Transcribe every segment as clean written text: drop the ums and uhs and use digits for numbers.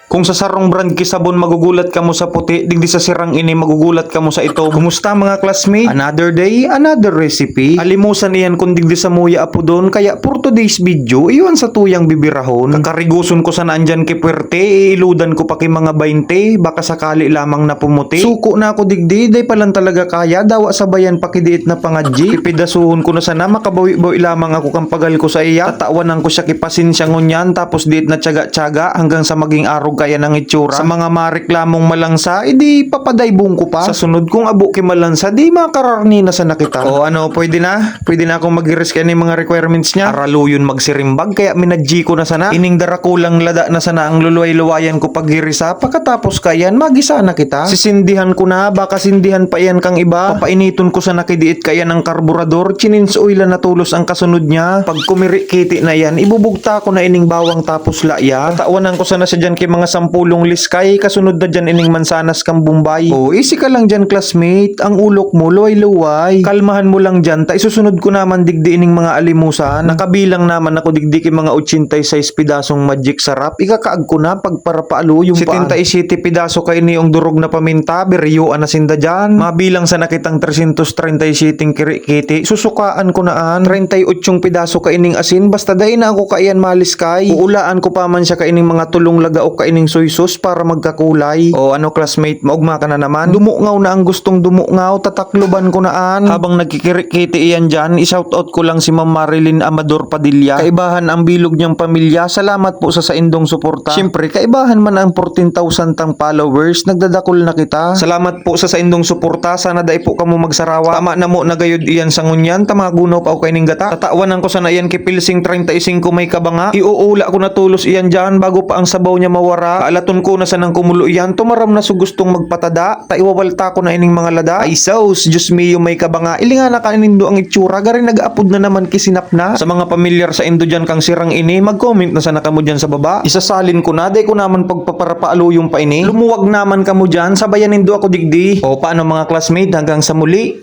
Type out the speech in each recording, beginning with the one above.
Kung sa sarong brand kisabon magugulat ka mo sa puti, digdi sa sirang ini magugulat ka mo sa ito. Kumusta mga classmate? Another day, another recipe. Alimusan iyan kung digdi sa muya apo doon, kaya for today's video, iwan sa tuyang bibirahon. Kakariguson ko sa naandyan kay Puerte, iiludan ko pa kay mga 20, baka sakali lamang na pumuti. Suko na ako digdi, day palang talaga kaya, dawa sabayan pakidiit na pangadji. Pipidasuhon ko na sana, makabawi-bawi lamang ako kang pagal ko sa iya. Tatawanan ko siya kipasinsya ngunyan, tapos diit na tiyaga-tiyaga hanggang sa maging arog kaya ng itsura. Sa mga mareklamong malangsa, edi papadaybong ko pa. Sa sunod kong abo kay malansa, di makararni na sa nakita. O ano, pwede na? Pwede na akong mag-risk yan yung mga requirements niya. Araluyon magsirimbag, kaya minadji ko na sana. Ining darakulang lada na sana ang luluway-luwayan ko paghirisa. Pagkatapos kayan, magisa na kita. Sisindihan ko na, baka sindihan pa yan kang iba. Papainiton ko sa nakidiit kaya ng karburador. Chinins oil na tulos ang kasunod niya. Pag kumirikiti na yan, ibubugta ko na ining bawang tapos laya. Tawanan ko sana sa dyan kay mga 10 liskay, kasunod na dyan ining mansanas kang Bombay. O, easy ka lang dyan classmate, ang ulok mo luway-luway. Kalmahan mo lang dyan, ta isusunod ko naman digdi ining mga alimusan. Nakabilang naman ako digdi kay mga 86 pidasong magic sarap. Ikakaag ko na pagparapaalo yung paan. 77 pidaso kay ni yung durog na paminta, beriyuan na sinda dyan. Mabilang sa nakitang 337 kirikiti, susukaan ko naan. 38 pidaso kay ining asin, basta dahi na ako kaiyan maliskay. Uulaan ko pa man siya kay ining mga tulong laga o kaining soy sauce para magkakulay. O ano classmate, maugma ka na naman. Dumungaw na ang gustong dumungaw, tatakluban ko naan. Habang nagkikirikiti iyan dyan, isoutout ko lang si Ma'am Marilyn Amador Padilla. Kaibahan ang bilog niyang pamilya, salamat po sa indong suporta. Siyempre, kaibahan man ang 14,000 tang followers, nagdadakol na kita. Salamat po sa indong suporta, sana dai po kamo magsarawa. Tama na mo nagayod iyan sa ngunyan, tamagunaw pa o kaining gata. Tatawanan ko sana iyan kay Pilsing 35 may kabanga. Iuula ko na tulos iyan dyan bago pa ang sabaw niya mawara. Alaton ko na sa nang kumulo iyan, tumaram na su gustong magpatada. Taiwawalta ko na ining mga lada. Ay sauce, Diyos mio may kabanga. Ilinga na kanindo ang itsura, gari nag-upload na naman kisinap na. Sa mga pamilyar sa Indo dyan kang sirang ini, mag-comment na sana kamo dyan sa baba. Isasalin ko na, day ko naman pagpaparapaalo yung pa ini. Lumuwag naman kamo dyan, sabayan nindo ako digdi. O paano mga classmate, hanggang sa muli.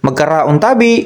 Magkaraon tabi.